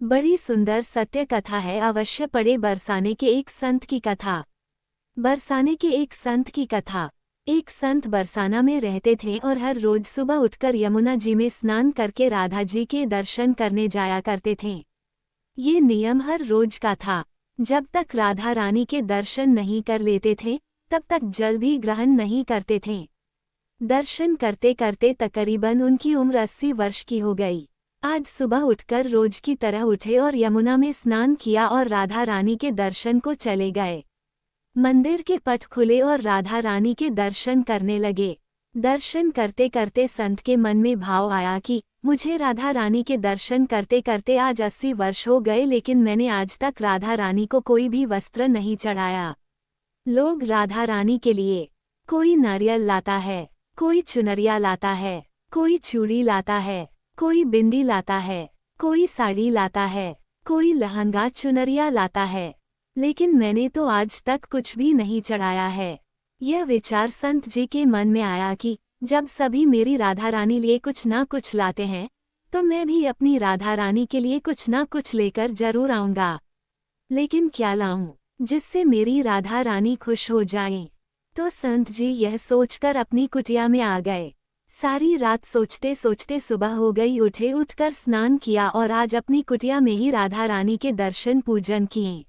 बड़ी सुंदर सत्य कथा है। अवश्य पढ़े बरसाने के एक संत की कथा। बरसाने के एक संत की कथा। एक संत बरसाना में रहते थे और हर रोज सुबह उठकर यमुना जी में स्नान करके राधा जी के दर्शन करने जाया करते थे। ये नियम हर रोज का था। जब तक राधा रानी के दर्शन नहीं कर लेते थे तब तक जल भी ग्रहण नहीं करते थे। दर्शन करते करते तकरीबन उनकी उम्र 80 वर्ष की हो गई। आज सुबह उठकर रोज की तरह उठे और यमुना में स्नान किया और राधा रानी के दर्शन को चले गए। मंदिर के पट खुले और राधा रानी के दर्शन करने लगे। दर्शन करते करते संत के मन में भाव आया कि मुझे राधा रानी के दर्शन करते करते आज 80 वर्ष हो गए, लेकिन मैंने आज तक राधा रानी को कोई भी वस्त्र नहीं चढ़ाया। लोग राधा रानी के लिए कोई नारियल लाता है, कोई चुनरिया लाता है, कोई चूड़ी लाता है, कोई बिंदी लाता है, कोई साड़ी लाता है, कोई लहंगा चुनरिया लाता है, लेकिन मैंने तो आज तक कुछ भी नहीं चढ़ाया है। यह विचार संत जी के मन में आया कि जब सभी मेरी राधा रानी लिए कुछ ना कुछ लाते हैं तो मैं भी अपनी राधा रानी के लिए कुछ ना कुछ लेकर जरूर आऊंगा। लेकिन क्या लाऊं जिससे मेरी राधा रानी खुश हो जाए? तो संत जी यह सोचकर अपनी कुटिया में आ गए। सारी रात सोचते सोचते सुबह हो गई। उठकर स्नान किया और आज अपनी कुटिया में ही राधा रानी के दर्शन पूजन किए।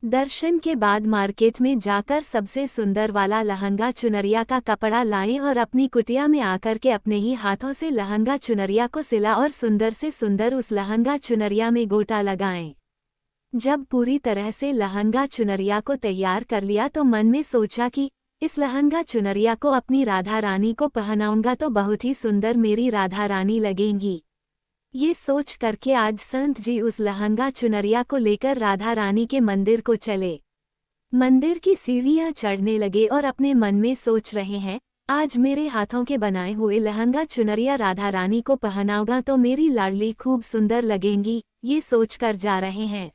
दर्शन के बाद मार्केट में जाकर सबसे सुंदर वाला लहंगा चुनरिया का कपड़ा लाए और अपनी कुटिया में आकर के अपने ही हाथों से लहंगा चुनरिया को सिला और सुंदर से सुंदर उस लहंगा चुनरिया में गोटा लगाएं। जब पूरी तरह से लहंगा चुनरिया को तैयार कर लिया तो मन में सोचा कि इस लहंगा चुनरिया को अपनी राधा रानी को पहनाऊंगा तो बहुत ही सुंदर मेरी राधा रानी लगेंगी। ये सोच करके आज संत जी उस लहंगा चुनरिया को लेकर राधा रानी के मंदिर को चले। मंदिर की सीढ़ियां चढ़ने लगे और अपने मन में सोच रहे हैं, आज मेरे हाथों के बनाए हुए लहंगा चुनरिया राधा रानी को पहनाऊंगा तो मेरी लाडली खूब सुंदर लगेंगी। ये सोचकर जा रहे हैं।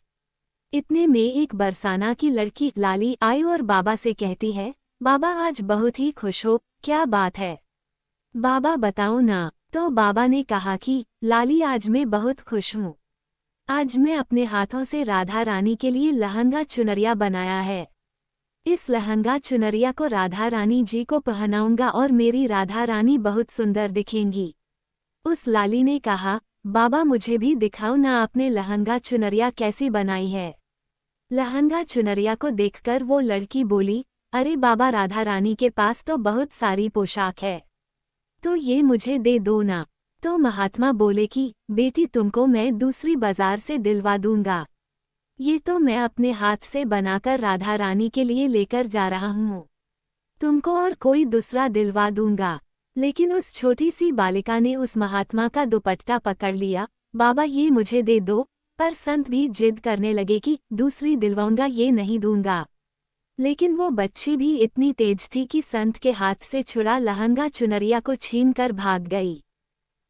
इतने में एक बरसाना की लड़की लाली आई और बाबा से कहती है, बाबा आज बहुत ही खुश हो, क्या बात है? बाबा बताओ ना। तो बाबा ने कहा कि लाली आज मैं बहुत खुश हूँ। आज मैं अपने हाथों से राधा रानी के लिए लहंगा चुनरिया बनाया है। इस लहंगा चुनरिया को राधा रानी जी को पहनाऊंगा और मेरी राधा रानी बहुत सुंदर दिखेंगी। उस लाली ने कहा, बाबा मुझे भी दिखाओ ना आपने लहंगा चुनरिया कैसी बनाई है। लहंगा चुनरिया को देखकर वो लड़की बोली, अरे बाबा राधा रानी के पास तो बहुत सारी पोशाक है, तो ये मुझे दे दो ना। तो महात्मा बोले कि बेटी तुमको मैं दूसरी बाजार से दिलवा दूंगा। ये तो मैं अपने हाथ से बनाकर राधा रानी के लिए लेकर जा रहा हूँ, तुमको और कोई दूसरा दिलवा दूंगा। लेकिन उस छोटी सी बालिका ने उस महात्मा का दुपट्टा पकड़ लिया। बाबा ये मुझे दे दो, पर संत भी जिद करने लगे कि दूसरी दिलवाऊंगा, ये नहीं दूंगा। लेकिन वो बच्ची भी इतनी तेज थी कि संत के हाथ से छुड़ा लहंगा चुनरिया को छीनकर भाग गई।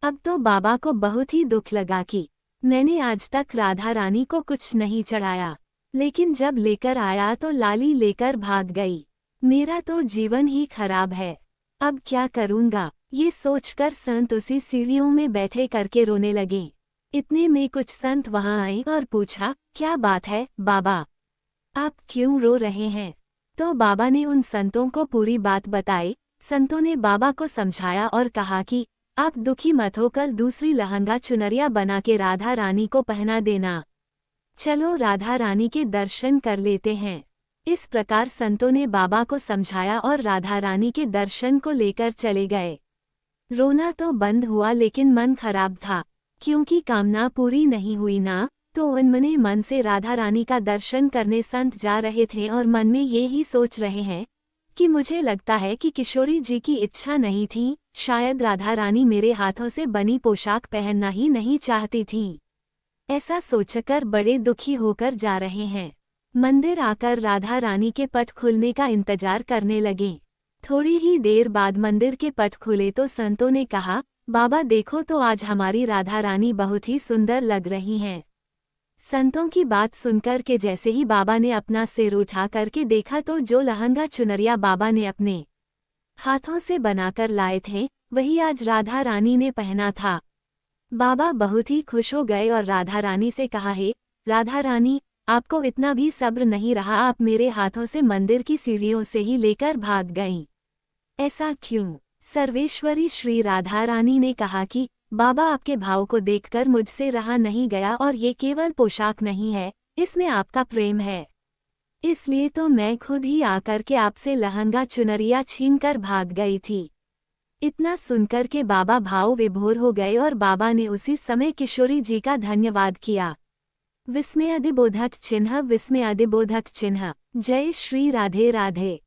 अब तो बाबा को बहुत ही दुख लगा कि मैंने आज तक राधा रानी को कुछ नहीं चढ़ाया, लेकिन जब लेकर आया तो लाली लेकर भाग गई। मेरा तो जीवन ही खराब है, अब क्या करूँगा? ये सोचकर संत उसी सीढ़ियों में बैठे करके रोने लगे। इतने में कुछ संत वहां आए और पूछा, क्या बात है बाबा, आप क्यों रो रहे हैं? तो बाबा ने उन संतों को पूरी बात बताई। संतों ने बाबा को समझाया और कहा कि आप दुखी मत होकर दूसरी लहंगा चुनरिया बना के राधा रानी को पहना देना। चलो राधा रानी के दर्शन कर लेते हैं। इस प्रकार संतों ने बाबा को समझाया और राधा रानी के दर्शन को लेकर चले गए। रोना तो बंद हुआ लेकिन मन खराब था, क्योंकि कामना पूरी नहीं हुई ना। तो उनमने मन से राधा रानी का दर्शन करने संत जा रहे थे और मन में ये ही सोच रहे हैं कि मुझे लगता है कि किशोरी जी की इच्छा नहीं थी, शायद राधा रानी मेरे हाथों से बनी पोशाक पहनना ही नहीं चाहती थी। ऐसा सोचकर बड़े दुखी होकर जा रहे हैं। मंदिर आकर राधा रानी के पट खुलने का इंतजार करने लगे। थोड़ी ही देर बाद मंदिर के पट खुले तो संतों ने कहा, बाबा देखो तो आज हमारी राधा रानी बहुत ही सुंदर लग रही हैं। संतों की बात सुनकर के जैसे ही बाबा ने अपना सिर उठा करके देखा तो जो लहंगा चुनरिया बाबा ने अपने हाथों से बनाकर लाए थे वही आज राधा रानी ने पहना था। बाबा बहुत ही खुश हो गए और राधा रानी से कहा, हे राधा रानी, आपको इतना भी सब्र नहीं रहा, आप मेरे हाथों से मंदिर की सीढ़ियों से ही लेकर भाग गईं। ऐसा क्यों? सर्वेश्वरी श्री राधा रानी ने कहा कि बाबा, आपके भाव को देखकर मुझसे रहा नहीं गया, और ये केवल पोशाक नहीं है, इसमें आपका प्रेम है। इसलिए तो मैं खुद ही आकर के आपसे लहंगा चुनरिया छीनकर भाग गई थी। इतना सुनकर के बाबा भाव विभोर हो गए और बाबा ने उसी समय किशोरी जी का धन्यवाद किया। विस्मयादिबोधक चिन्ह, विस्मयादिबोधक चिन्ह। जय श्री राधे राधे।